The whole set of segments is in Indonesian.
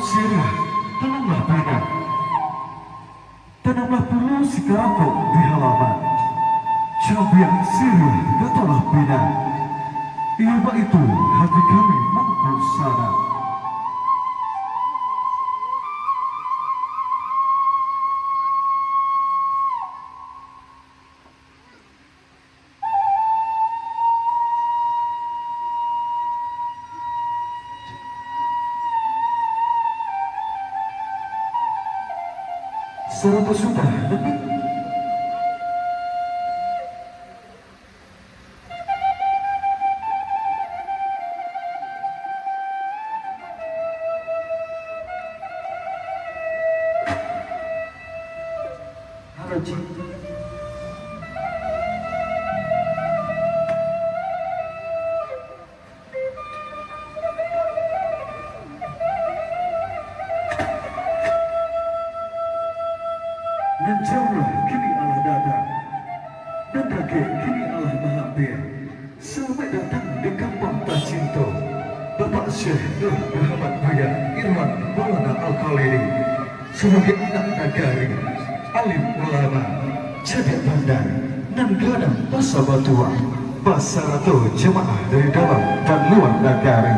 sirah, tanamlah beda. Tanamlah dulu si keropok di halaman. Cabiak sirah, gatolah beda. Iya itu hati kami mangkul sana. Serapa sudah? Halo, Cik. Dan jauhlah kini Allah datang, dan kakek kini Allah mahampir. Sampai datang di kampung Tacinto, Bapak Syekh Nur Muhammad Buya Irwan Maulana Al-Khalili sebagai anak nagari, alim ulama, cadet pandai, dan gadang basa batua, basa ratu jemaah dari dalam dan luar negari,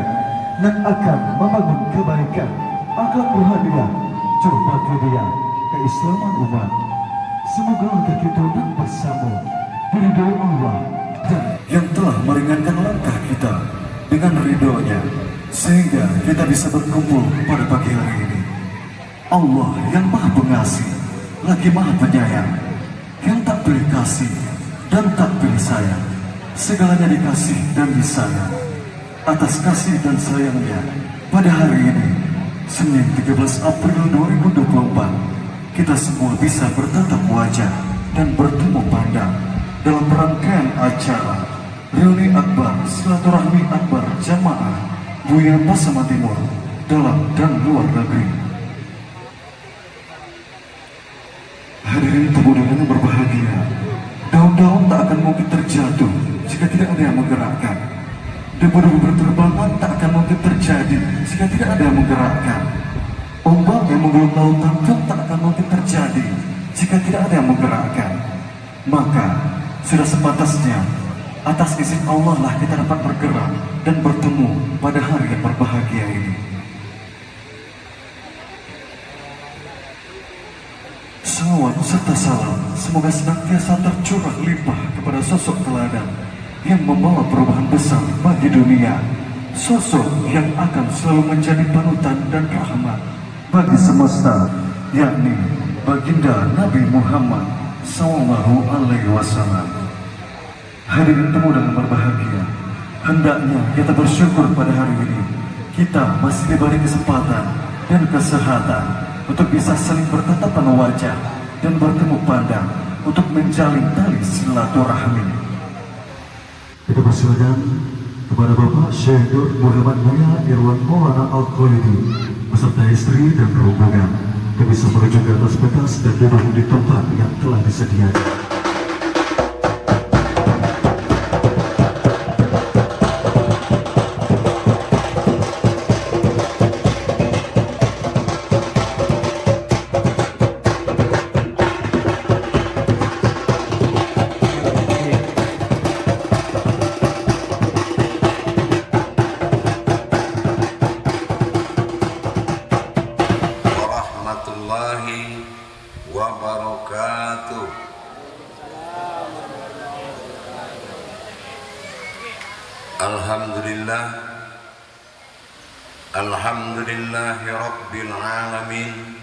dan akan membangun kebaikan, akhlak rohaniah, jurbat dia, keislaman umat. Semoga kita dan bersama diridhoi Allah dan yang telah meringankan langkah kita dengan ridhonya sehingga kita bisa berkumpul pada pagi hari ini. Allah yang maha pengasih lagi maha penyayang, yang tak pilih kasih dan tak pilih sayang, segalanya dikasih dan disayang. Atas kasih dan sayangnya pada hari ini Senin 13 April 2024 kita semua bisa bertatap wajah dan bertemu pandang dalam rangkaian acara reuni akbar silaturahmi akbar jamaah Buya Pasaman Timur dalam dan luar negeri. Hadirin tamu yang berbahagia, daun-daun tak akan mungkin terjatuh jika tidak ada yang menggerakkan. Debu-debu berterbangan tak akan mungkin terjadi jika tidak ada yang menggerakkan. Ombak yang menggelung lautan pun tak akan mungkin terjadi jika tidak ada yang menggerakkan. Maka sudah sepantasnya atas izin Allah lah kita dapat bergerak dan bertemu pada hari yang berbahagia ini. Salawat serta salam semoga senantiasa tercurah limpah kepada sosok teladan yang membawa perubahan besar bagi dunia, sosok yang akan selalu menjadi panutan dan rahmat bagi semesta, yakni baginda Nabi Muhammad Sallallahu Alaihi Wasallam. Hadirin temu dengan berbahagia, hendaknya kita bersyukur pada hari ini kita masih diberi kesempatan dan kesehatan untuk bisa saling bertatapan wajah dan bertemu pandang untuk menjalin tali silaturahmi. Kita persilakan kepada Bapak Syekh Nur Muhammad Buya Irwan Maulana Al-Khalili beserta istri dan rombongan yang bisa menuju ke atas pentas dan duduk di tempat yang telah disediakan. Wabarakatuh. Alhamdulillah, alhamdulillahi rabbil alamin.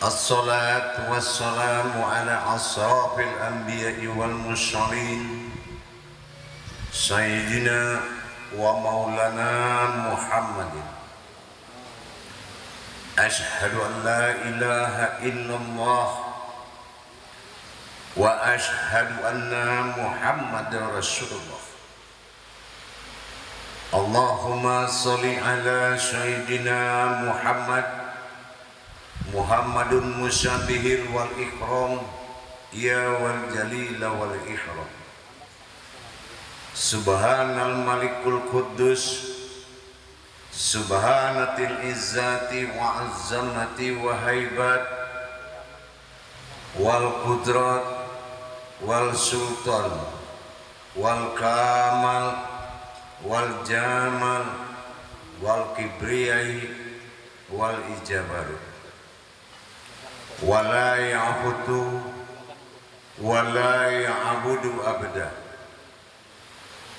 Assalatu wassalamu ala asrafil anbiya'i wal mursalin Sayyidina wa maulana Muhammadin. Ashhadu an la ilaha illallah wa ashhadu anna Muhammadar Rasulullah. Allahumma salli ala Sayyidina Muhammadun musyabihil wal ikram ya wal jalila wal ihram. Subhanal malikul quddus subhanatil izzati wa azzamati wa haibat wal qudrat wal sultan wal kamal wal jamal wal kibriyai wal ijabarut wala ya'budu wala ya'budu abada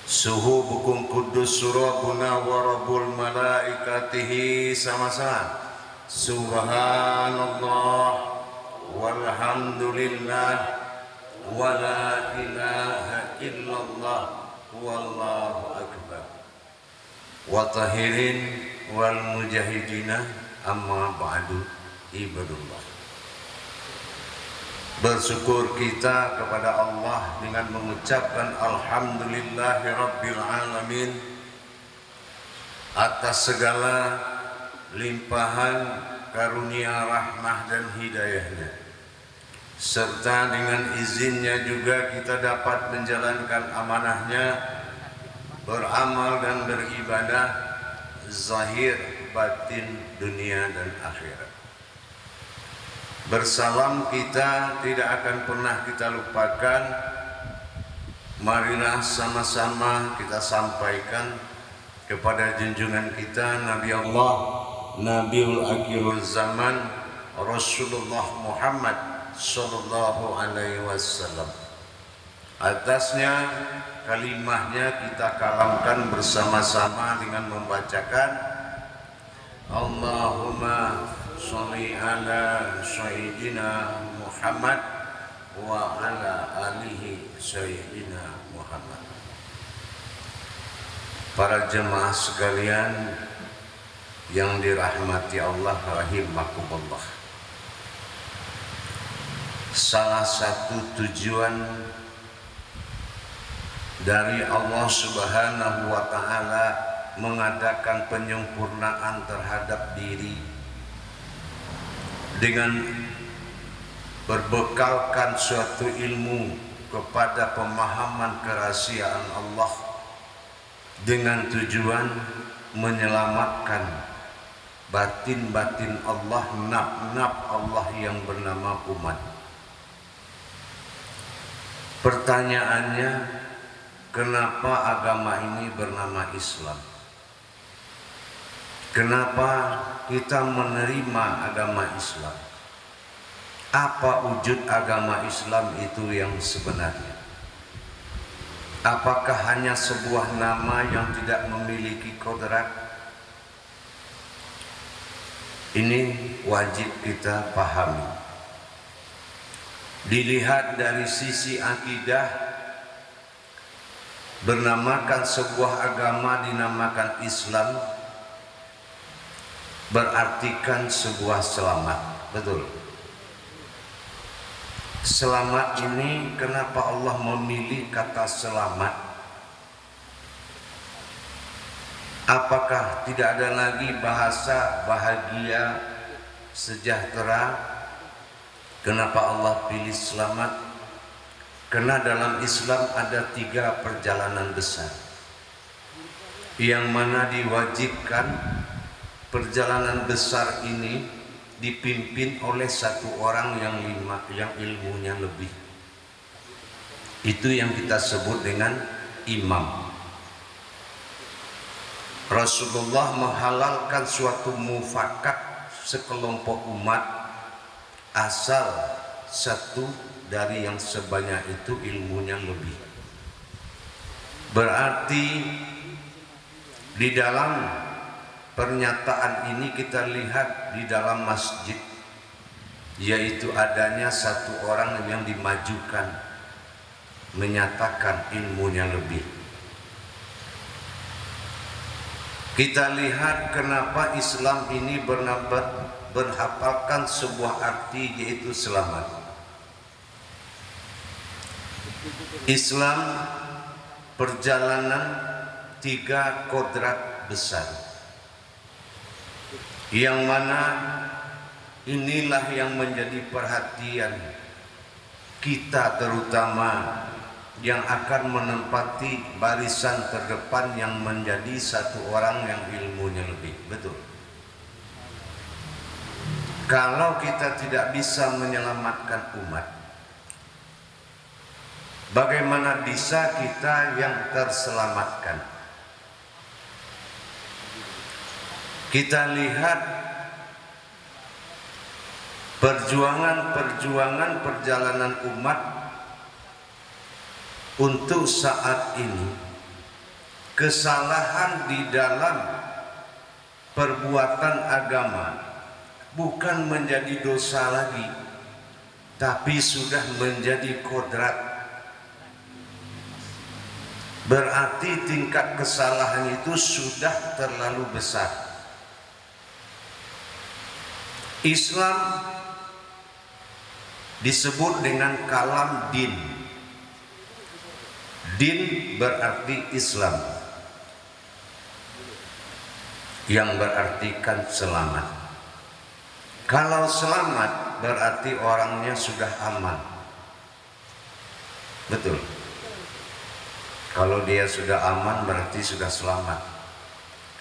suhu bukum kudus surabuna wa rabbul malaikatihi sama-sama subhanallah walhamdulillah wala ilaha illallah wallahu akbar wa tahirin wal mujahidina amma ba'du ibadullah. Bersyukur kita kepada Allah dengan mengucapkan alhamdulillahi rabbil alamin atas segala limpahan karunia rahmah dan hidayahnya, serta dengan izinnya juga kita dapat menjalankan amanahnya, beramal dan beribadah zahir batin dunia dan akhirat. Bersalam kita tidak akan pernah kita lupakan. Marilah sama-sama kita sampaikan kepada junjungan kita Nabi Allah, Nabiul Akhirul Zaman, Rasulullah Muhammad Sallallahu Alaihi Wasallam. Atasnya kalimahnya kita kalamkan bersama-sama dengan membacakan Allahumma sholli ala sayyidina Muhammad wa ala alihi sayyidina Muhammad. Para jemaah sekalian yang dirahmati Allah rahimakumullah, salah satu tujuan dari Allah Subhanahu wa ta'ala mengadakan penyempurnaan terhadap diri dengan berbekalkan suatu ilmu kepada pemahaman kerahasiaan Allah dengan tujuan menyelamatkan batin-batin Allah, naf-naf Allah yang bernama umat. Pertanyaannya, kenapa agama ini bernama Islam? Kenapa kita menerima agama Islam? Apa wujud agama Islam itu yang sebenarnya? Apakah hanya sebuah nama yang tidak memiliki kodrat? Ini wajib kita pahami. Dilihat dari sisi akidah, bernamakan sebuah agama dinamakan Islam berartikan sebuah selamat. Betul. Selamat ini kenapa Allah memilih kata selamat? Apakah tidak ada lagi bahasa bahagia, sejahtera? Kenapa Allah pilih selamat? Karena dalam Islam ada 3 perjalanan besar, yang mana diwajibkan perjalanan besar ini dipimpin oleh satu orang yang ilmunya lebih. Itu yang kita sebut dengan imam. Rasulullah menghalalkan suatu mufakat sekelompok umat asal satu dari yang sebanyak itu ilmunya lebih. Berarti di dalam pernyataan ini kita lihat di dalam masjid, yaitu adanya satu orang yang dimajukan menyatakan ilmunya lebih. Kita lihat kenapa Islam ini berhafalkan sebuah arti, yaitu selamat. Islam perjalanan 3 kodrat besar, yang mana inilah yang menjadi perhatian kita, terutama yang akan menempati barisan terdepan yang menjadi satu orang yang ilmunya lebih. Betul. Kalau kita tidak bisa menyelamatkan umat, bagaimana bisa kita yang terselamatkan? Kita lihat perjuangan perjalanan umat untuk saat ini. Kesalahan di dalam perbuatan agama bukan menjadi dosa lagi, tapi sudah menjadi kodrat. Berarti tingkat kesalahan itu sudah terlalu besar. Islam disebut dengan kalam din. Din berarti Islam, yang berartikan selamat. Kalau selamat berarti orangnya sudah aman. Betul. Kalau dia sudah aman berarti sudah selamat.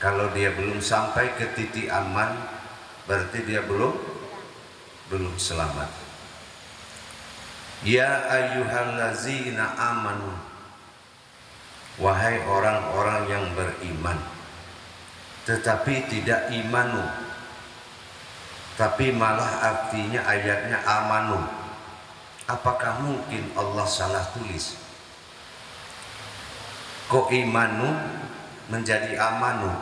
Kalau dia belum sampai ke titik aman berarti dia belum selamat. Ya ayyuhallazina amanu, wahai orang-orang yang beriman, tetapi tidak imanu, tapi malah artinya ayatnya amanu. Apakah mungkin Allah salah tulis? Kok imanu menjadi amanu?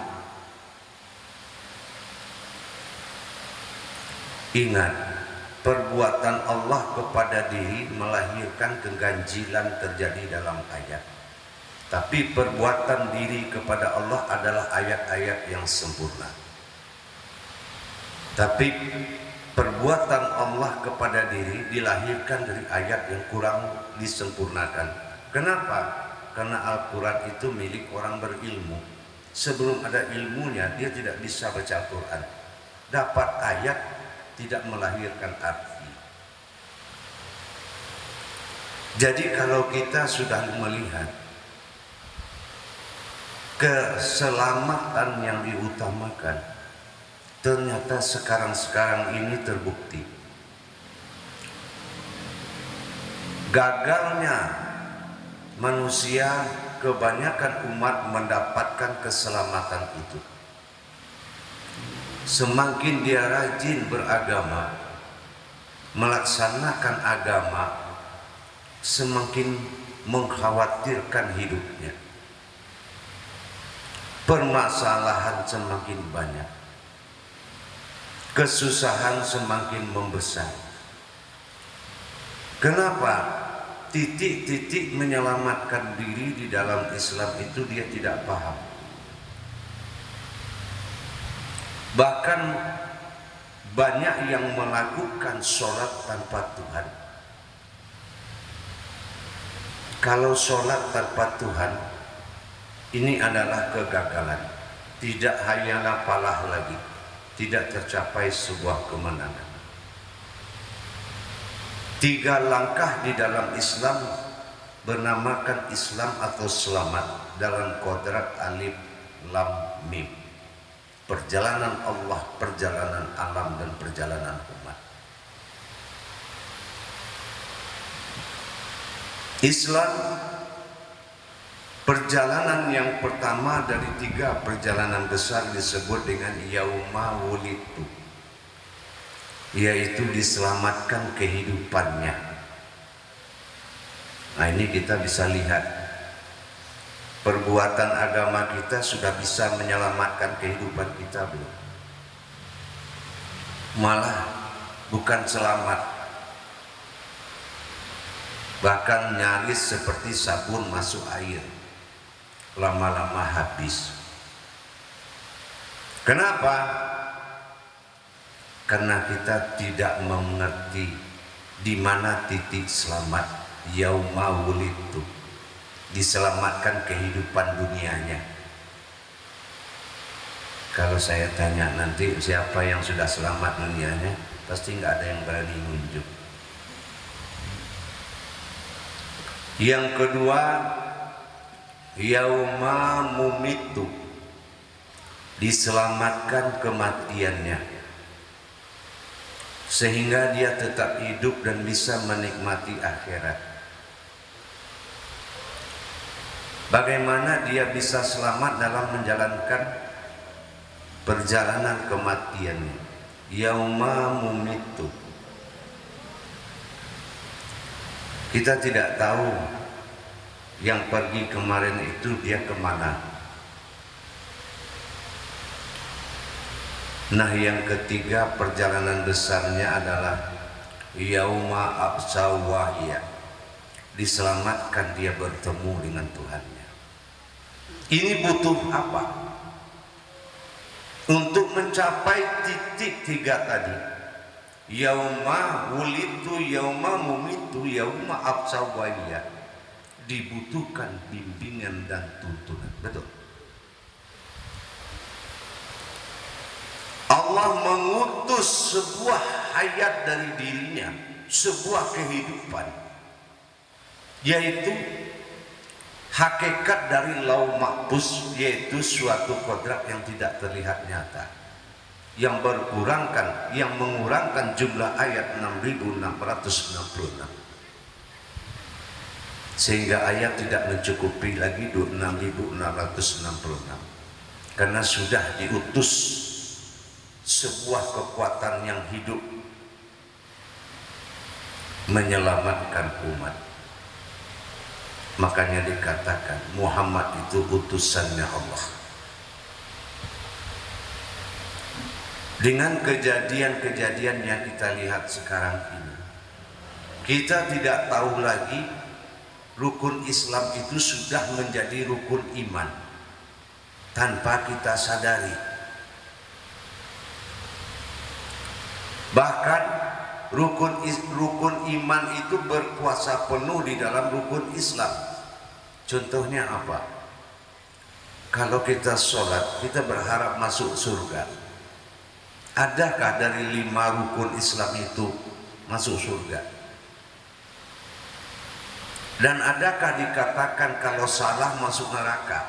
Ingat, perbuatan Allah kepada diri melahirkan keganjilan terjadi dalam ayat. Tapi perbuatan diri kepada Allah adalah ayat-ayat yang sempurna. Tapi perbuatan Allah kepada diri dilahirkan dari ayat yang kurang disempurnakan. Kenapa? Karena Al-Quran itu milik orang berilmu. Sebelum ada ilmunya dia tidak bisa baca Al-Quran. Dapat ayat tidak melahirkan arti. Jadi kalau kita sudah melihat keselamatan yang diutamakan, ternyata sekarang ini terbukti gagalnya manusia, kebanyakan umat mendapatkan keselamatan itu. Semakin dia rajin beragama, melaksanakan agama, semakin mengkhawatirkan hidupnya. Permasalahan semakin banyak, kesusahan semakin membesar. Kenapa? Titik-titik menyelamatkan diri di dalam Islam itu dia tidak paham. Bahkan banyak yang melakukan sholat tanpa Tuhan. Kalau sholat tanpa Tuhan, ini adalah kegagalan. Tidak hanyalah falah lagi, tidak tercapai sebuah kemenangan. 3 langkah di dalam Islam bernamakan Islam atau selamat dalam kodrat alif lam mim. Perjalanan Allah, perjalanan alam, dan perjalanan umat. Islam perjalanan yang pertama dari 3 perjalanan besar disebut dengan yauma wulitu, yaitu diselamatkan kehidupannya. Nah, ini kita bisa lihat perbuatan agama kita sudah bisa menyelamatkan kehidupan kita belum? Malah bukan selamat, bahkan nyaris seperti sabun masuk air, lama-lama habis. Kenapa? Karena kita tidak mengerti di mana titik selamat yauma wulitu, diselamatkan kehidupan dunianya. Kalau saya tanya nanti siapa yang sudah selamat dunianya, pasti nggak ada yang berani nunjuk. Yang kedua, yauma mumitu, diselamatkan kematiannya sehingga dia tetap hidup dan bisa menikmati akhirat. Bagaimana dia bisa selamat dalam menjalankan perjalanan kematiannya? Yauma mumitu, kita tidak tahu yang pergi kemarin itu dia kemana. Nah, yang ketiga perjalanan besarnya adalah yauma absawahya, diselamatkan dia bertemu dengan Tuhannya. Ini butuh apa? Untuk mencapai titik tiga tadi, yauma wulitu, yauma mumitu, yauma absawahya, dibutuhkan bimbingan dan tuntunan. Betul. Allah mengutus sebuah hayat dari dirinya, sebuah kehidupan, yaitu hakikat dari lauh mahfuz, yaitu suatu kodrat yang tidak terlihat nyata, yang berkurangkan, yang mengurangkan jumlah ayat 6666, sehingga ayat tidak mencukupi lagi 6666, karena sudah diutus sebuah kekuatan yang hidup menyelamatkan umat. Makanya dikatakan Muhammad itu utusannya Allah. Dengan kejadian-kejadian yang kita lihat sekarang ini, kita tidak tahu lagi rukun Islam itu sudah menjadi rukun iman tanpa kita sadari. Bahkan rukun iman itu berkuasa penuh di dalam rukun Islam. Contohnya apa? Kalau kita sholat, kita berharap masuk surga. Adakah dari 5 rukun Islam itu masuk surga? Dan adakah dikatakan kalau salah masuk neraka?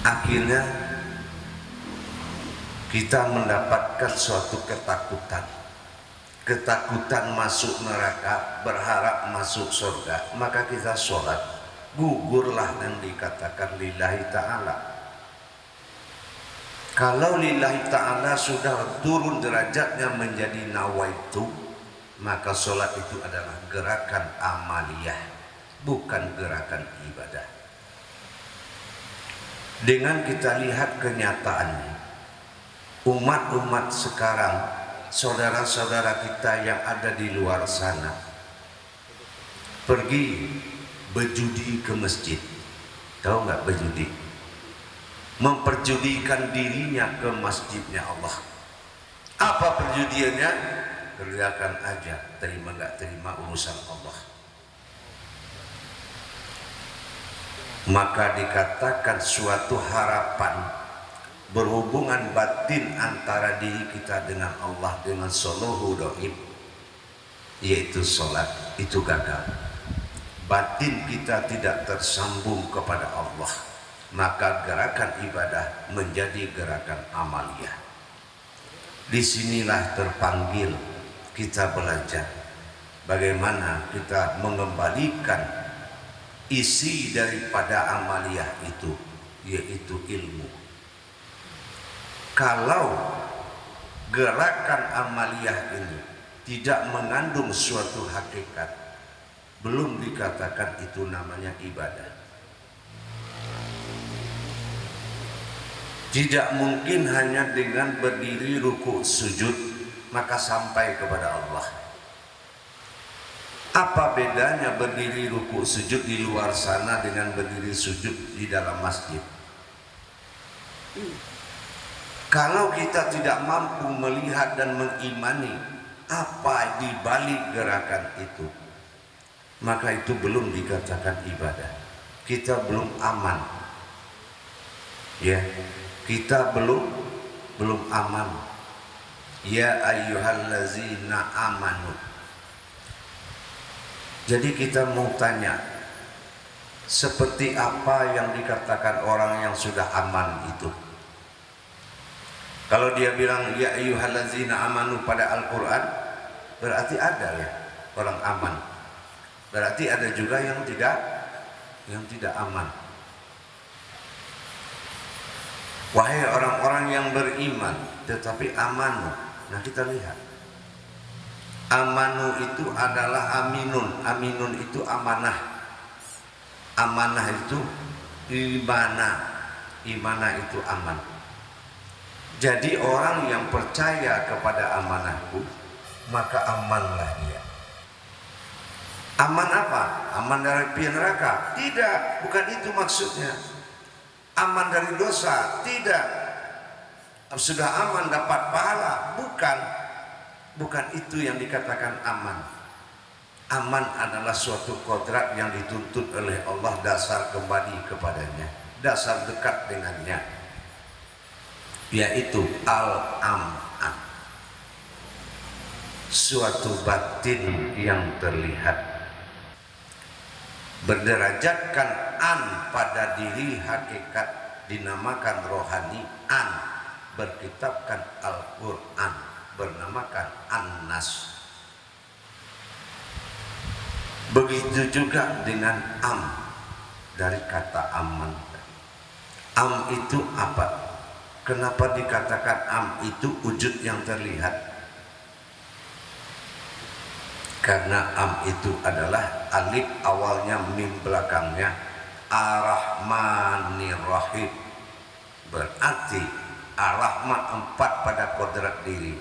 Akhirnya kita mendapatkan suatu ketakutan masuk neraka, berharap masuk surga. Maka kita sholat, gugurlah yang dikatakan lillahi ta'ala. Kalau lillahi ta'ala sudah turun derajatnya menjadi nawaitu, maka sholat itu adalah gerakan amaliyah, bukan gerakan ibadah. Dengan kita lihat kenyataannya, umat-umat sekarang, saudara-saudara kita yang ada di luar sana, pergi berjudi ke masjid. Tahu nggak berjudi? Memperjudikan dirinya ke masjidnya Allah. Apa perjudiannya? Kerjakan aja, terima nggak terima urusan Allah. Maka dikatakan suatu harapan berhubungan batin antara diri kita dengan Allah, dengan soluhu doib, yaitu sholat, itu gagal. Batin kita tidak tersambung kepada Allah, maka gerakan ibadah menjadi gerakan amaliyah. Disinilah terpanggil kita belajar bagaimana kita mengembalikan isi daripada amaliyah itu, yaitu ilmu. Kalau gerakan amaliyah ini tidak mengandung suatu hakikat, belum dikatakan itu namanya ibadah. Tidak mungkin hanya dengan berdiri ruku sujud maka sampai kepada Allah. Apa bedanya berdiri ruku sujud di luar sana dengan berdiri sujud di dalam masjid? Kalau kita tidak mampu melihat dan mengimani apa di balik gerakan itu, maka itu belum dikatakan ibadah. Kita belum aman, ya, kita belum aman. Ya ayyuhallazina amanu. Jadi kita mau tanya, seperti apa yang dikatakan orang yang sudah aman itu? Kalau dia bilang ya ayyuhallazina amanu pada Al-Quran, berarti ada ya orang aman. Berarti ada juga yang tidak aman. Wahai orang-orang yang beriman tetapi amanu. Nah kita lihat, amanu itu adalah aminun. Aminun itu amanah. Amanah itu imanah. Imanah itu aman. Jadi orang yang percaya kepada amanahku, maka amanlah dia. Aman apa? Aman dari api neraka? Tidak, bukan itu maksudnya. Aman dari dosa? Tidak. Sudah aman dapat pahala? Bukan. Bukan itu yang dikatakan aman. Aman adalah suatu kodrat yang dituntut oleh Allah, dasar kembali kepadanya, dasar dekat dengannya, yaitu al-am'an, suatu batin yang terlihat. Berderajatkan an pada diri hakikat dinamakan rohani an, berkitabkan Al-Quran bernamakan an-nas. Begitu juga dengan am, dari kata aman. Am itu apa? Kenapa dikatakan am itu wujud yang terlihat? Karena am itu adalah alif awalnya, mim belakangnya, ar-Rahmanir Rahim. Berarti ar-Rahman 4 pada kodrat diri.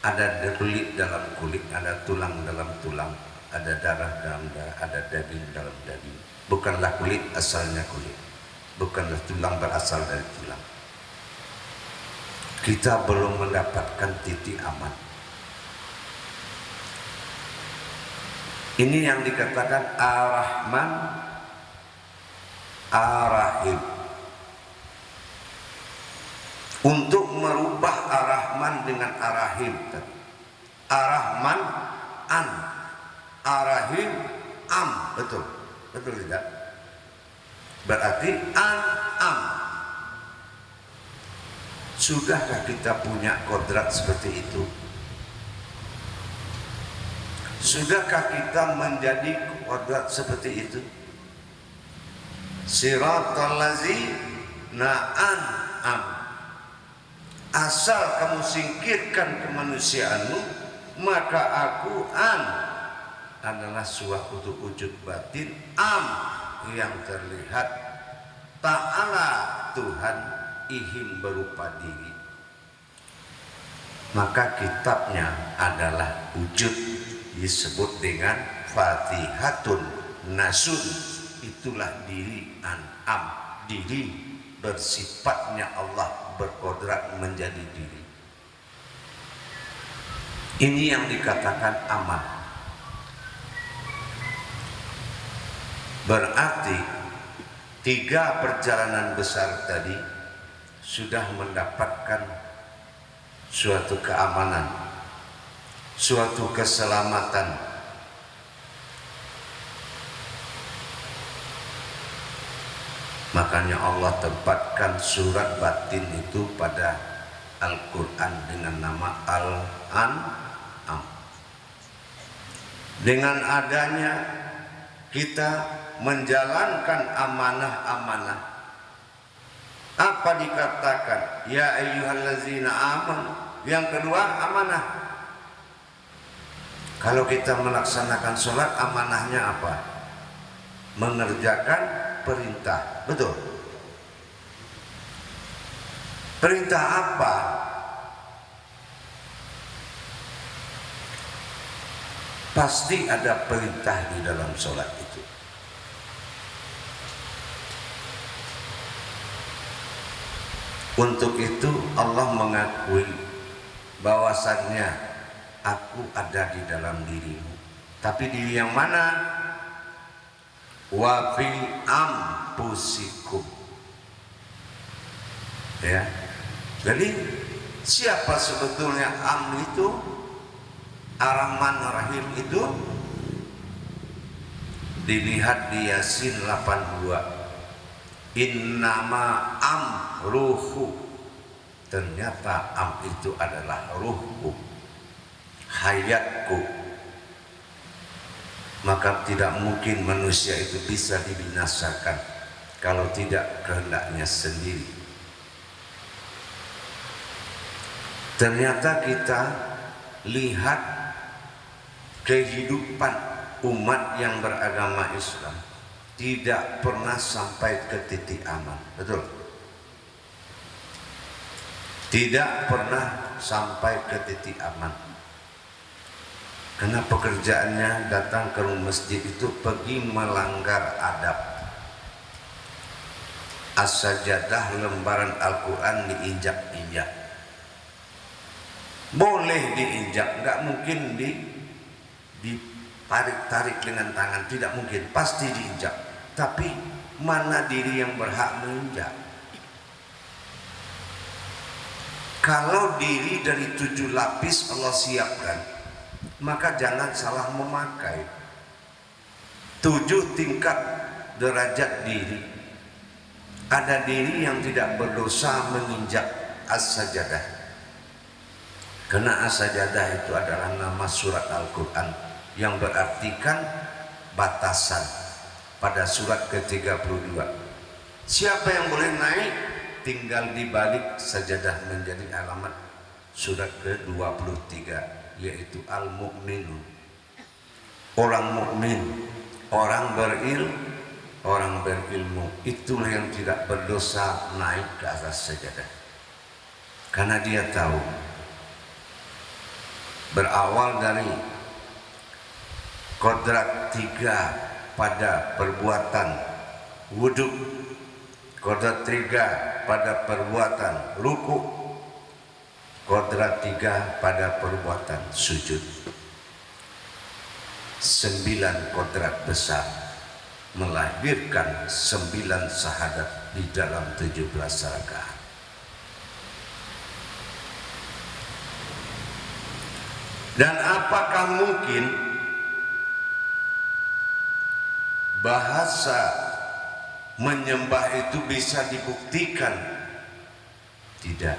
Ada kulit dalam kulit, ada tulang dalam tulang, ada darah dalam darah, ada daging dalam daging. Bukanlah kulit asalnya kulit, bukanlah tulang berasal dari tulang. Kita belum mendapatkan titik aman. Ini yang dikatakan Ar-Rahman Ar-Rahim. Untuk merubah Ar-Rahman dengan Ar-Rahim, Ar-Rahman an, Ar-Rahim am. Betul? Betul tidak? Berarti an am. Sudahkah kita punya kodrat seperti itu? Sudahkah kita menjadi kodrat seperti itu? Siratal ladzina an'am. Asal kamu singkirkan kemanusiaanmu, maka aku adalah suatu wujud batin, am yang terlihat. Ta'ala Tuhan ihim berupa diri. Maka kitabnya adalah wujud, disebut dengan Fatihatun Nasun. Itulah diri an'am, diri bersifatnya Allah, berkodrat menjadi diri. Ini yang dikatakan aman. Berarti 3 perjalanan besar tadi sudah mendapatkan suatu keamanan, suatu keselamatan. Makanya Allah tempatkan surat batin itu pada Al-Quran dengan nama Al-An'am. Dengan adanya kita menjalankan amanah-amanah, apa dikatakan? Ya ayyuhallazina amanu. Yang kedua amanah. Kalau kita melaksanakan sholat, amanahnya apa? Mengerjakan perintah. Betul? Perintah apa? Pasti ada perintah di dalam sholat itu. Untuk itu Allah mengakui bahwasannya aku ada di dalam dirimu. Tapi diri yang mana? Wa fi anfusikum. Ya. Jadi Siapa sebetulnya Am itu? Ar-Rahman Ar-Rahim itu dilihat di Yasin 82. Innama amruhu, ternyata Am itu adalah ruhku, hayatku. Maka tidak mungkin manusia itu bisa dibinasakan kalau tidak kehendaknya sendiri. Ternyata kita lihat kehidupan umat yang beragama Islam tidak pernah sampai ke titik aman, betul? Tidak pernah sampai ke titik aman. Karena pekerjaannya datang ke masjid itu pergi melanggar adab. As-sajadah, lembaran Al-Quran diinjak-injak. Boleh diinjak, nggak mungkin ditarik-tarik dengan tangan, tidak mungkin, pasti diinjak. Tapi mana diri yang berhak menginjak? Kalau diri dari 7 lapis Allah siapkan, maka jangan salah memakai. 7 tingkat derajat diri. Ada diri yang tidak berdosa menginjak as-sajadah, karena as-sajadah itu adalah nama surat Al-Quran yang berartikan batasan pada surat ke-32. Siapa yang boleh naik? Tinggal dibalik sajadah menjadi alamat surat ke-23, yaitu Al-Mu'minun, orang mukmin, orang berilmu. Itulah yang tidak berdosa naik ke atas sajadah, karena dia tahu berawal dari kodrat 3 pada perbuatan wudhu, kodrat 3 pada perbuatan ruku, kodrat 3 pada perbuatan sujud. 9 kodrat besar melahirkan 9 syahadat di dalam 17 rakaat. Dan apakah mungkin bahasa menyembah itu bisa dibuktikan? Tidak.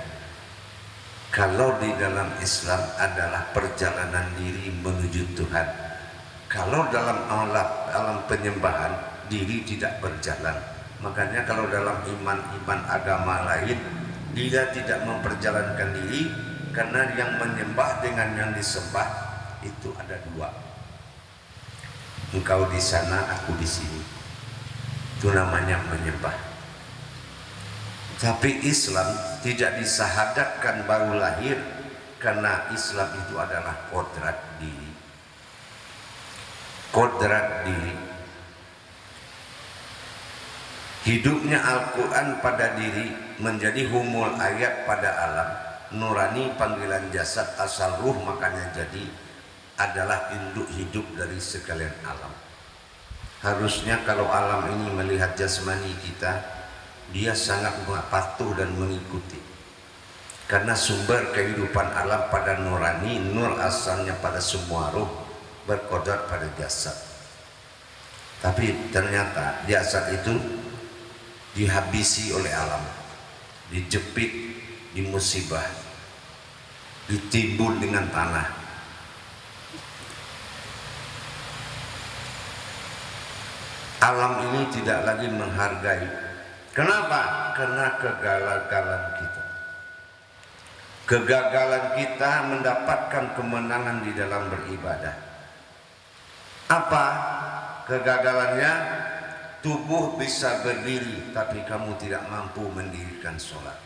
Kalau di dalam Islam adalah perjalanan diri menuju Tuhan. Kalau dalam alam penyembahan diri tidak berjalan. Makanya kalau dalam iman agama lain dia tidak memperjalankan diri, karena yang menyembah dengan yang disembah itu ada 2. Engkau di sana, aku di sini. Itu namanya menyembah. Tapi Islam tidak disahadatkan baru lahir, karena Islam itu adalah kodrat diri. Kodrat diri. Hidupnya Al-Quran pada diri menjadi humul ayat pada alam. Nurani panggilan jasad asal ruh, makanya jadi adalah induk hidup dari sekalian alam. Harusnya kalau alam ini melihat jasmani kita, dia sangat patuh dan mengikuti, karena sumber kehidupan alam pada nurani, nur asalnya pada semua ruh, berkodrat pada jasad. Tapi ternyata jasad itu dihabisi oleh alam, dijepit di musibah, ditimbun dengan tanah. Alam ini tidak lagi menghargai. Kenapa? Karena kegagalan kita. Kegagalan kita mendapatkan kemenangan di dalam beribadah. Apa kegagalannya? Tubuh bisa berdiri, tapi kamu tidak mampu mendirikan sholat.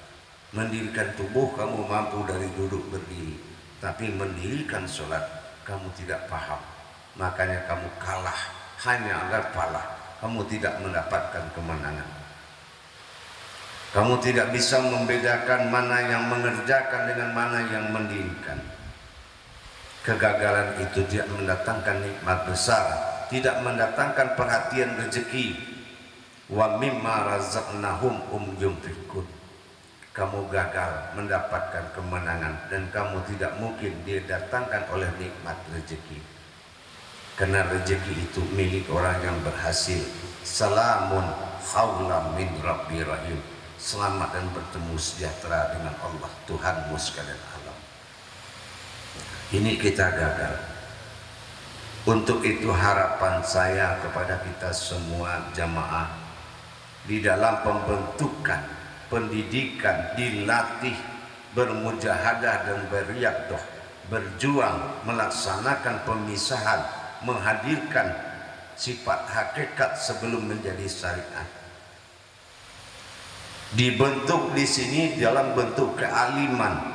Mendirikan tubuh kamu mampu dari duduk berdiri, tapi mendirikan sholat kamu tidak paham. Makanya kamu kalah, hanya agar kalah. Kamu tidak mendapatkan kemenangan. Kamu tidak bisa membedakan mana yang mengerjakan dengan mana yang mendirikan. Kegagalan itu tidak mendatangkan nikmat besar, tidak mendatangkan perhatian rezeki. Wa mimma razaqnahum yunfiqun. kamu gagal mendapatkan kemenangan dan kamu tidak mungkin dia datangkan oleh nikmat rezeki. Karena rezeki itu milik orang yang berhasil. Salamun khawlam min rabbi rahim. Selamat dan bertemu sejahtera dengan Allah Tuhanmu sekalian alam. Ini kita gagal. Untuk itu harapan saya kepada kita semua jamaah di dalam pembentukan pendidikan, dilatih bermujahadah dan beriadah, berjuang melaksanakan pemisahan, menghadirkan sifat hakikat sebelum menjadi syariat. Dibentuk di sini dalam bentuk kealiman,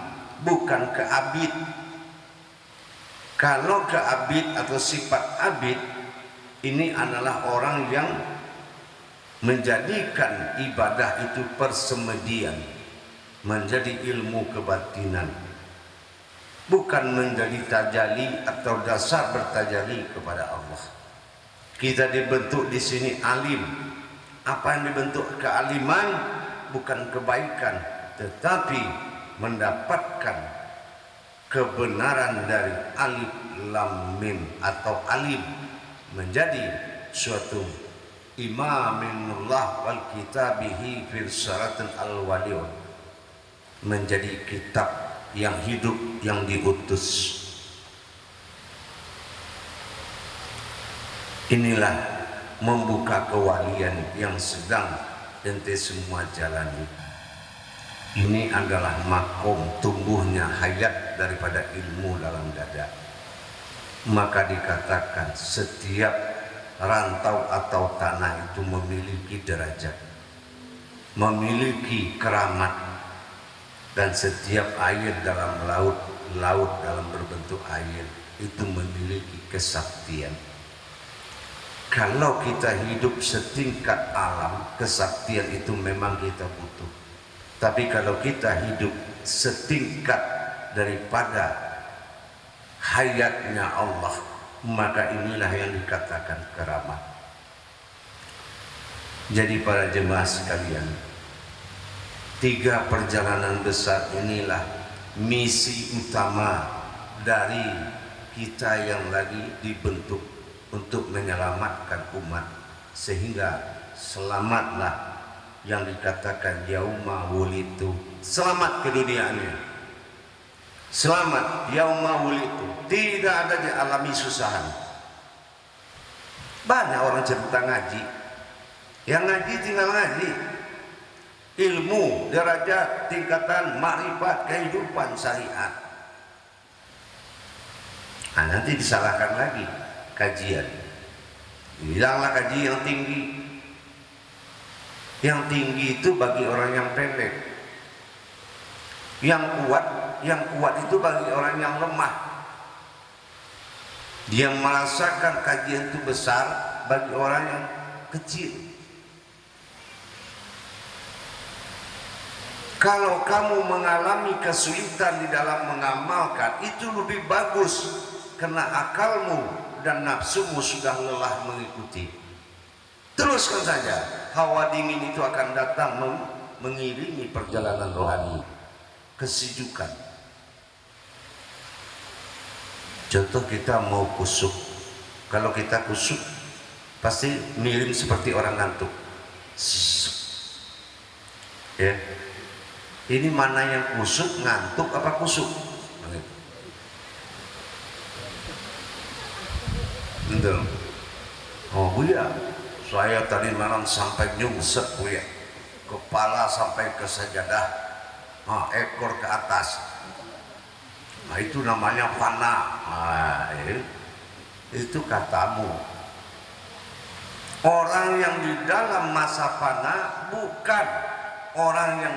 bukan keabid. Kalau keabid atau sifat abid ini adalah orang yang menjadikan ibadah itu persemedian, menjadi ilmu kebatinan, bukan menjadi tajalli atau dasar bertajalli kepada Allah. Kita dibentuk di sini alim. Apa yang dibentuk kealiman? Bukan kebaikan, tetapi mendapatkan kebenaran dari alif lam mim atau alim, menjadi suatu imaminullah wal kitabihi fil syaratin al waliun, menjadi kitab yang hidup yang diutus. Inilah membuka kewalian yang sedang ente semua jalani. Ini adalah makom tumbuhnya hayat daripada ilmu dalam dada. Maka dikatakan setiap rantau atau tanah itu memiliki derajat, memiliki keramat, dan setiap air dalam laut, laut dalam berbentuk air itu memiliki kesaktian. Kalau kita hidup setingkat alam, kesaktian itu memang kita butuh. Tapi kalau kita hidup setingkat daripada hayatnya Allah, maka inilah yang dikatakan keramat. Jadi para jemaah sekalian, 3 perjalanan besar inilah misi utama dari kita yang lagi dibentuk untuk menyelamatkan umat, sehingga selamatlah yang dikatakan yauma wulitu, selamat ke dunia ini, selamat yauma wulitu, tidak ada yang alami susahan. Banyak orang cerita ngaji, yang ngaji tinggal ngaji, ilmu, derajat, tingkatan, makrifat, kehidupan syariat. Nah, nanti disalahkan lagi kajian. Bilanglah kaji yang tinggi. Yang tinggi itu bagi orang yang pendek. Yang kuat itu bagi orang yang lemah. Dia merasakan kajian itu besar bagi orang yang kecil. Kalau kamu mengalami kesulitan di dalam mengamalkan, itu lebih bagus karena akalmu dan nafsumu sudah lelah mengikuti. Teruskan saja, hawa dingin itu akan datang mengiringi perjalanan rohani, kesejukan. Contoh kita mau kusuk, kalau kita kusuk pasti miring seperti orang ngantuk. Ya, ini mana yang kusuk, ngantuk apa kusuk? Betul. Oh Buya, saya tadi malam sampai nyungsep Buya, kepala sampai ke sajadah, ekor ke atas. Nah itu namanya fana. Nah, itu katamu. Orang yang di dalam masa fana bukan orang yang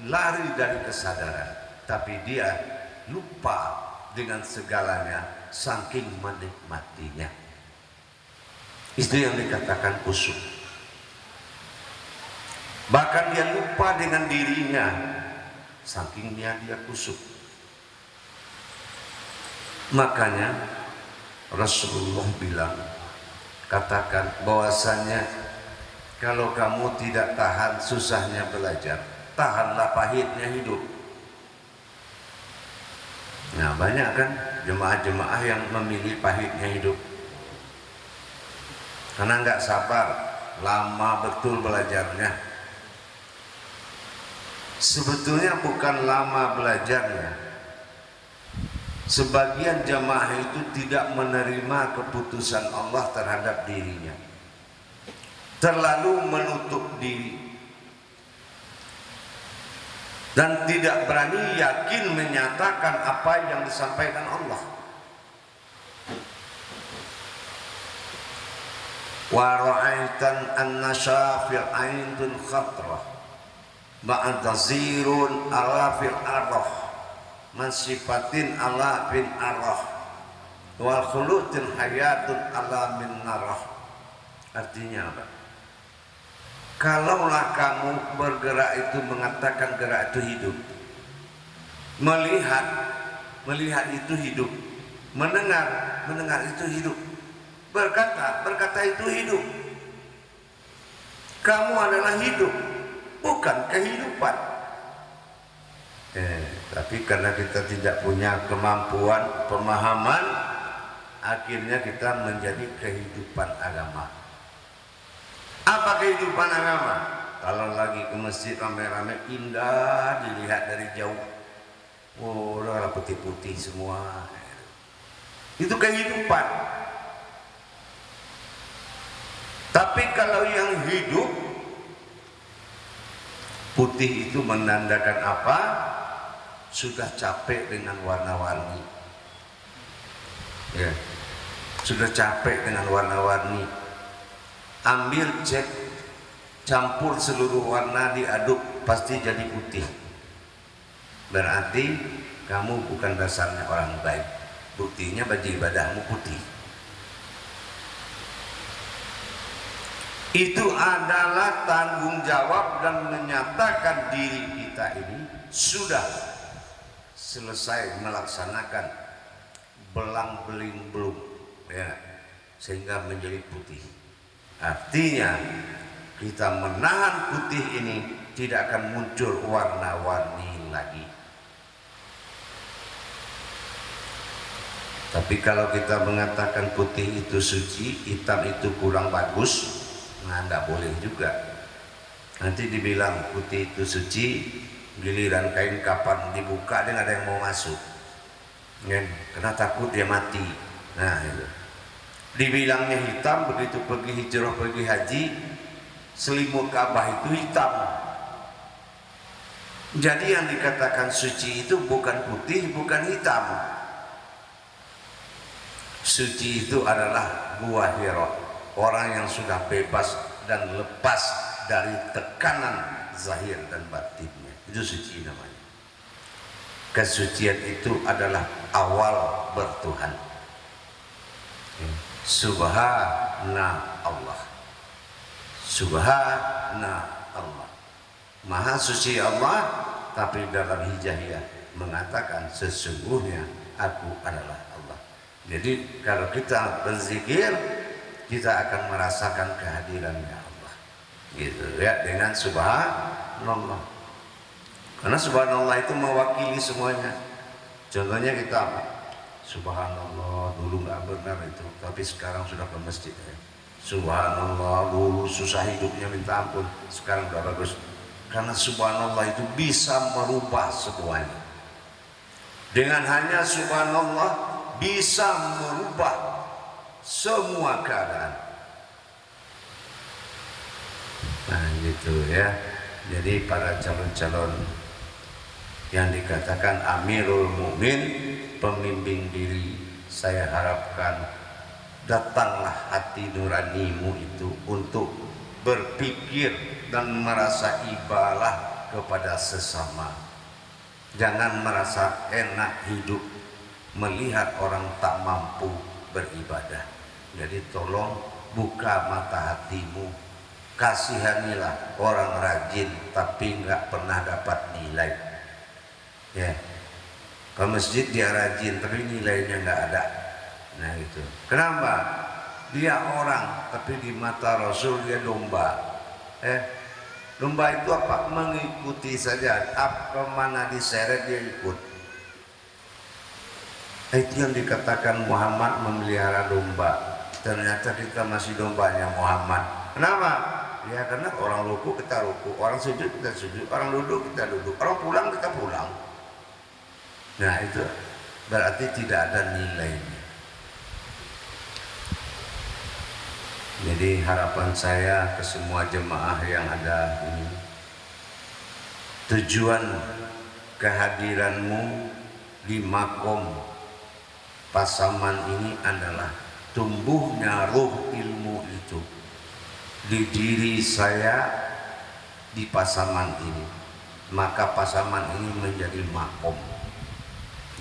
lari dari kesadaran, tapi dia lupa dengan segalanya saking menikmatinya. Itu yang dikatakan kusuk. Bahkan dia lupa dengan dirinya saking dia kusuk. Makanya Rasulullah bilang, katakan bahwasanya kalau kamu tidak tahan susahnya belajar, tahanlah pahitnya hidup. Nah, banyak kan jemaah-jemaah yang memilih pahitnya hidup karena nggak sabar, lama betul belajarnya. Sebetulnya bukan lama belajarnya, sebagian jemaah itu tidak menerima keputusan Allah terhadap dirinya, terlalu menutup diri dan tidak berani yakin menyatakan apa yang disampaikan Allah. Wa ra'aitan anna syafil aindun khatrah ba'da zirun ala fil arrah mansifatin ala bin arrah wal khulutin hayatun ala min narah. Artinya apa? Kalaulah kamu bergerak itu mengatakan gerak itu hidup, melihat itu hidup, mendengar itu hidup, berkata itu hidup. Kamu adalah hidup, bukan kehidupan. Tapi karena kita tidak punya kemampuan pemahaman, akhirnya kita menjadi kehidupan agama. Apa kehidupan agama? Kalau lagi ke masjid rame-rame, indah dilihat dari jauh. Oh, udah putih-putih semua. Itu kehidupan. Tapi kalau yang hidup, putih itu menandakan apa? Sudah capek dengan warna-warni. Ya, sudah capek dengan warna-warni. Ambil cat, campur seluruh warna, diaduk, pasti jadi putih. Berarti kamu bukan dasarnya orang baik. Buktinya baju ibadahmu putih. Itu adalah tanggung jawab dan menyatakan diri kita ini sudah selesai melaksanakan belang-beling belum, ya, sehingga menjadi putih. Artinya kita menahan putih ini, tidak akan muncul warna-warni lagi. Tapi kalau kita mengatakan putih itu suci, hitam itu kurang bagus, nah tidak boleh juga. Nanti dibilang putih itu suci, giliran kain kapan dibuka dan ada yang mau masuk, karena takut dia mati. Nah itu. Dibilangnya hitam, begitu pergi hijrah, pergi haji, selimut Ka'bah itu hitam. Jadi yang dikatakan suci itu bukan putih, bukan hitam. Suci itu adalah buah hira, orang yang sudah bebas dan lepas dari tekanan zahir dan batinnya. Itu suci namanya. Kesucian itu adalah awal bertuhan. Subhana Allah, Subhana Allah, Maha suci Allah. Tapi dalam hijaiyah mengatakan sesungguhnya aku adalah Allah. Jadi kalau kita berzikir, kita akan merasakan kehadirannya Allah, gitu ya, dengan subhanallah. Karena subhanallah itu mewakili semuanya. Contohnya kita apa? Subhanallah, dulu nggak benar itu, tapi sekarang sudah ke masjid. Subhanallah, dulu susah hidupnya minta ampun, sekarang udah bagus. Karena subhanallah itu bisa merubah semuanya. Dengan hanya subhanallah bisa merubah semua keadaan. Nah gitu ya. Jadi para calon-calon yang dikatakan Amirul Mukmin, pemimpin diri, saya harapkan datanglah hati nuranimu itu untuk berpikir dan merasa ibadah kepada sesama. Jangan merasa enak hidup melihat orang tak mampu beribadah. Jadi tolong buka mata hatimu, kasihanilah orang rajin tapi nggak pernah dapat nilai. Ya, ke masjid dia rajin tapi nilainya nggak ada. Nah itu. Kenapa? Dia orang tapi di mata Rasul dia domba. Domba itu apa? Mengikuti saja, apa mana diseret dia ikut. Itu yang dikatakan Muhammad memelihara domba. Ternyata kita masih dombanya Muhammad. Kenapa? Ya karena orang ruku kita ruku, orang sujud kita sujud, orang duduk kita duduk, orang pulang kita pulang. Nah itu berarti tidak ada nilainya. Jadi harapan saya ke semua jemaah yang ada ini, tujuan kehadiranmu di makom Pasaman ini adalah tumbuhnya ruh ilmu itu di diri saya di Pasaman ini. Maka Pasaman ini menjadi makom,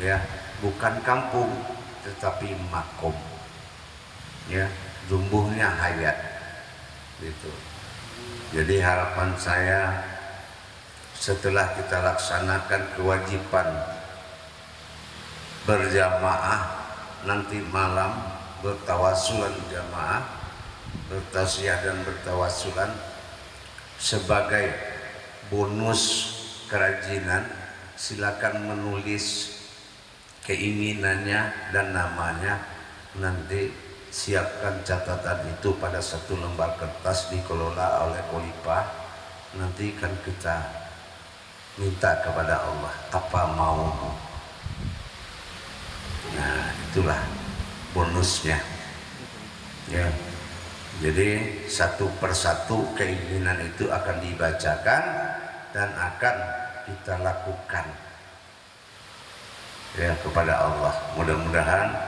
ya, bukan kampung tetapi makom, ya, tumbuhnya hayat gitu. Jadi harapan saya setelah kita laksanakan kewajiban berjamaah nanti malam, bertawasulan jamaah, bertausiah dan bertawasulan, sebagai bonus kerajinan silakan menulis keinginannya dan namanya. Nanti siapkan catatan itu pada satu lembar kertas, dikelola oleh Khalifah. Nanti kan kita minta kepada Allah apa maumu. Nah itulah bonusnya, ya. Jadi satu persatu keinginan itu akan dibacakan dan akan kita lakukan, ya, kepada Allah. Mudah-mudahan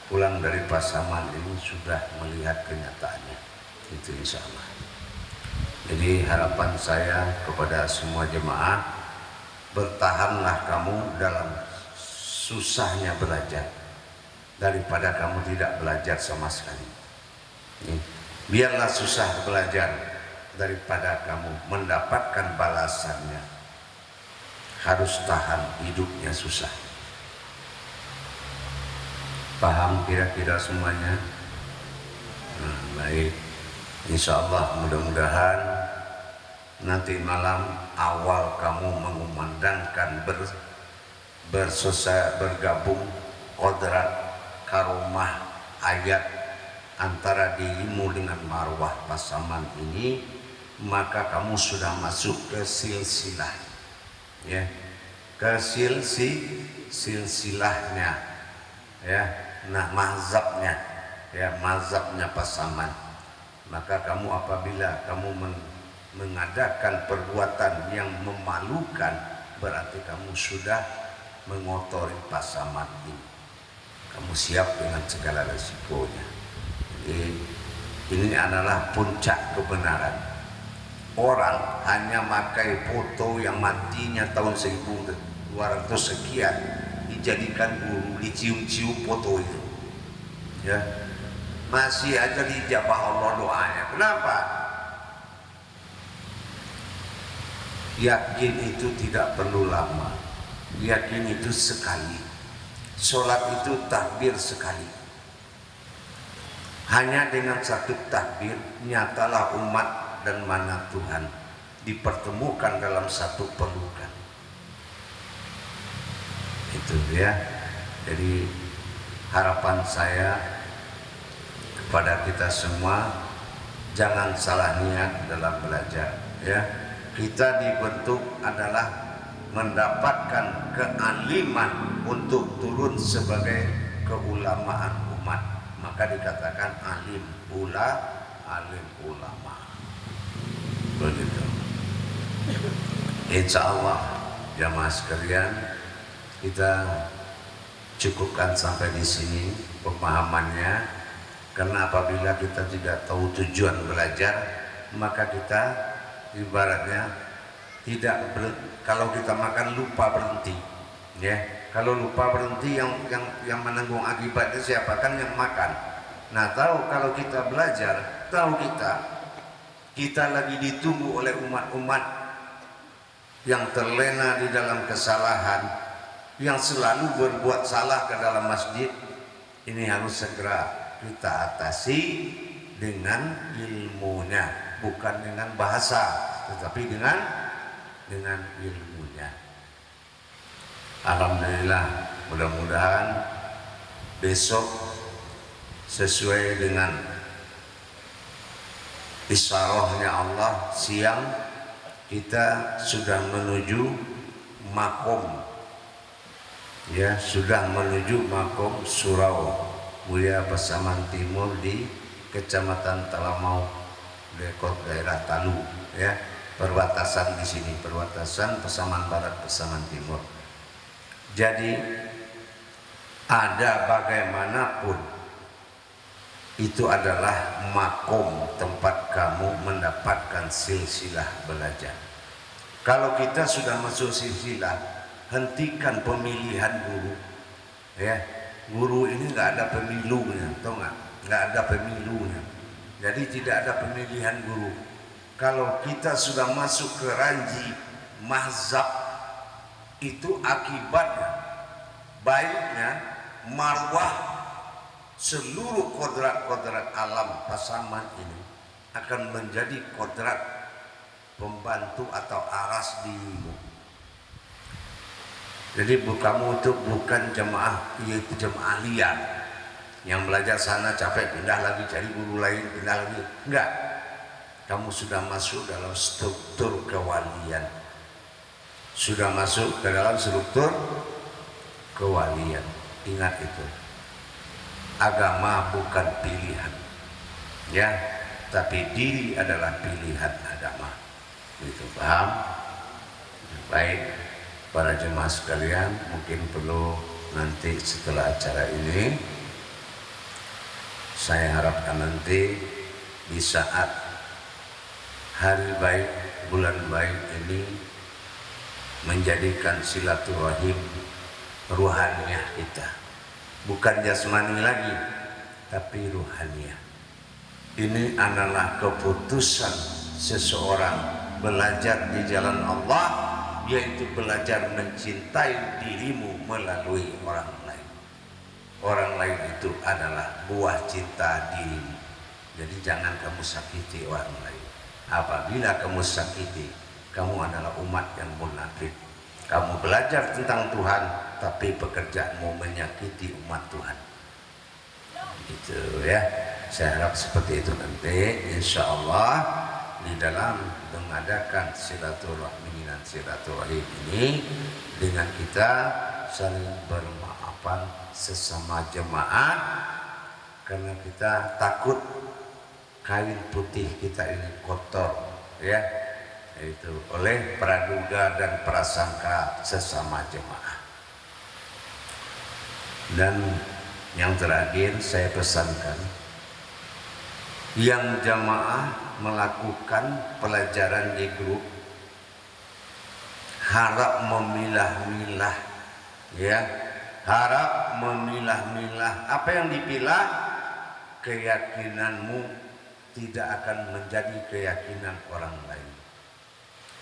pulang dari Pasaman ini sudah melihat kenyataannya, itu insya Allah. Jadi harapan saya kepada semua jemaah, bertahanlah kamu dalam susahnya belajar daripada kamu tidak belajar sama sekali. Biarlah susah belajar daripada kamu mendapatkan balasannya harus tahan hidupnya susah. Paham kira-kira semuanya? Baik, insya Allah mudah-mudahan nanti malam awal kamu mengumandangkan bergabung kodrat karomah ayat antara dirimu dengan marwah Pasaman ini, maka kamu sudah masuk ke silsilah, ya, ke silsilahnya, ya, nah mazhabnya, ya, mazhabnya Pasaman. Maka kamu apabila kamu mengadakan perbuatan yang memalukan, berarti kamu sudah mengotori Pasaman ini. Kamu siap dengan segala resikonya. Jadi ini adalah puncak kebenaran. Orang hanya pakai foto yang matinya tahun 1200 sekian, dijadikan guru, dicium-cium foto itu, ya, masih aja dijabah Allah doanya. Kenapa? Yakin itu tidak perlu lama, yakin itu sekali. Sholat itu takbir sekali. Hanya dengan satu takbir nyatalah umat dan mana Tuhan dipertemukan dalam satu pelukan. Itu ya. Jadi harapan saya kepada kita semua, jangan salah niat dalam belajar, ya. Kita dibentuk adalah mendapatkan kealiman untuk turun sebagai keulamaan umat. Maka dikatakan alim ulama. Begitu. Insya Allah jamaah sekalian, kita cukupkan sampai di sini pemahamannya. Karena apabila kita tidak tahu tujuan belajar, maka kita ibaratnya kalau kita makan lupa berhenti, ya. Kalau lupa berhenti, yang menanggung akibatnya siapa? Kan yang makan. Nah, tahu kalau kita belajar, tahu kita lagi ditunggu oleh umat-umat yang terlena di dalam kesalahan, yang selalu berbuat salah ke dalam masjid. Ini harus segera kita atasi dengan ilmunya, bukan dengan bahasa. tetapi dengan ilmunya. Alhamdulillah, mudah-mudahan besok sesuai dengan isyarahnya Allah, siang kita sudah menuju makom, ya, sudah menuju makom Surau Mulia Pasaman Timur di Kecamatan Talamau, daerah Talu, ya, perbatasan di sini, perbatasan Pasaman Barat Pasaman Timur. Jadi ada bagaimanapun itu adalah makom, tempat kamu mendapatkan silsilah belajar. Kalau kita sudah masuk silsilah, hentikan pemilihan guru, ya. Guru ini nggak ada pemilunya, tahu nggak? Nggak ada pemilunya. Jadi tidak ada pemilihan guru. Kalau kita sudah masuk ke ranji mazhab, itu akibatnya baiknya marwah seluruh kodrat-kodrat alam Pasaman ini akan menjadi kodrat pembantu atau aras dirimu. Jadi kamu itu bukan jemaah, yaitu jemaah liar yang belajar sana capek pindah lagi cari guru lain, pindah lagi. Enggak, kamu sudah masuk dalam struktur kewalian, sudah masuk ke dalam struktur kewalian. Ingat itu, agama bukan pilihan, ya, tapi diri adalah pilihan agama. Itu paham? Baik, para jemaah sekalian, mungkin perlu nanti setelah acara ini, saya harapkan nanti di saat hari baik, bulan baik ini menjadikan silaturahim ruhaniyah kita, bukan jasmani lagi tapi ruhaniyah. Ini adalah keputusan seseorang belajar di jalan Allah, yaitu belajar mencintai dirimu melalui orang lain. Orang lain itu adalah buah cinta dirimu. Jadi jangan kamu sakiti orang lain. Apabila kamu sakiti, kamu adalah umat yang munafik. Kamu belajar tentang Tuhan, tapi pekerjaanmu menyakiti umat Tuhan. Gitu ya. Saya harap seperti itu nanti, insya Allah di dalam mengadakan silaturahim ini dengan kita saling bermaafan sesama jemaah, karena kita takut kain putih kita ini kotor, ya, itu oleh praduga dan prasangka sesama jemaah. Dan yang terakhir saya pesankan, yang jamaah melakukan pelajaran di grup harap memilah-milah, ya, harap memilah-milah. Apa yang dipilah? Keyakinanmu tidak akan menjadi keyakinan orang lain.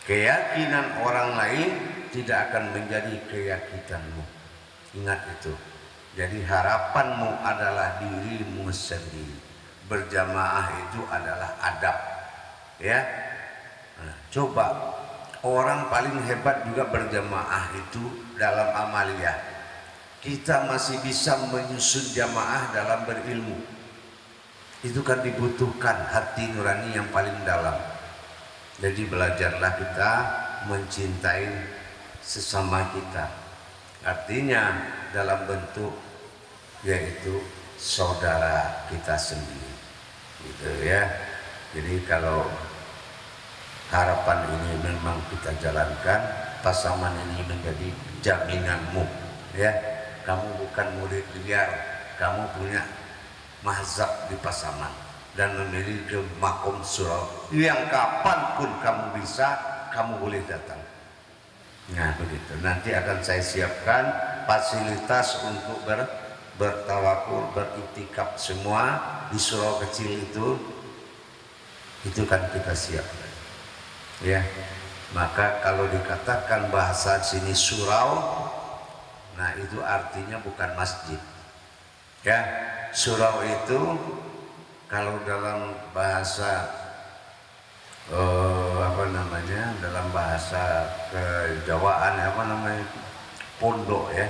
Keyakinan orang lain tidak akan menjadi keyakinanmu. Ingat itu. Jadi harapanmu adalah dirimu sendiri. Berjamaah itu adalah adab, ya. Nah, coba orang paling hebat juga berjamaah itu dalam amaliyah. Kita masih bisa menyusun jamaah dalam berilmu. Itu kan dibutuhkan hati nurani yang paling dalam. Jadi belajarlah kita mencintai sesama kita. Artinya dalam bentuk yaitu saudara kita sendiri, gitu ya. Jadi kalau harapan ini memang kita jalankan, Pasaman ini menjadi jaminanmu, ya. Kamu bukan murid liar, kamu punya mazhab di Pasaman dan memiliki makom surau yang kapanpun kamu bisa, kamu boleh datang. Nah begitu. Nanti akan saya siapkan fasilitas untuk bertawakul, beriktikaf semua di surau kecil itu kan kita siapkan, ya. Maka kalau dikatakan bahasa sini surau, nah itu artinya bukan masjid, ya. Surau itu kalau dalam bahasa apa namanya dalam bahasa kejawaan apa namanya pondok ya,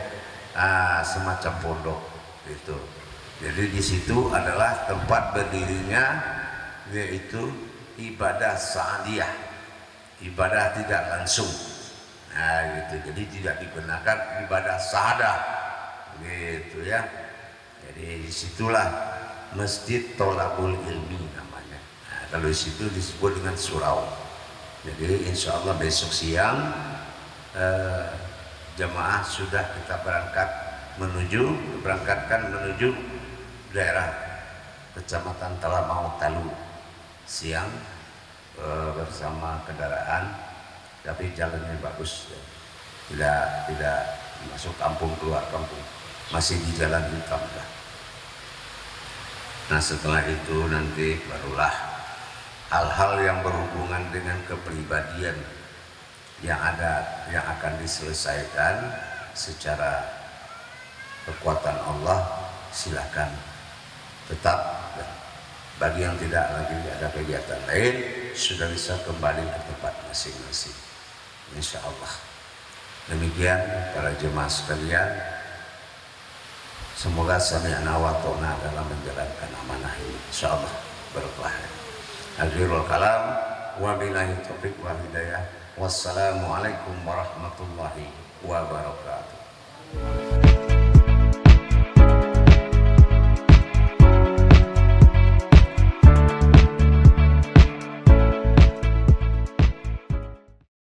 semacam pondok itu. Jadi di situ adalah tempat berdirinya yaitu ibadah sa'diyah, ibadah tidak langsung. Nah gitu, jadi tidak digunakan ibadah sahadah gitu ya. Jadi disitulah Masjid Tholabul Ilmi namanya. Nah, kalau di situ disebut dengan surau. Jadi insya Allah besok siang jemaah sudah kita berangkatkan menuju daerah Kecamatan Talamau Talu siang bersama kendaraan, tapi jalannya bagus ya. Tidak masuk kampung keluar kampung, masih di jalan hitam dah. Nah setelah itu nanti barulah hal-hal yang berhubungan dengan kepribadian yang akan diselesaikan secara kekuatan Allah. Silakan tetap, bagi yang tidak lagi ada kegiatan lain sudah bisa kembali ke tempat masing-masing insya Allah. Demikian para jemaah sekalian, semoga sami'na wa ta'na dalam menjalankan amanah ini insya Allah berkah. Akhirul kalam wa billahi taufiq wal hidayah. Wassalamualaikum warahmatullahi wabarakatuh.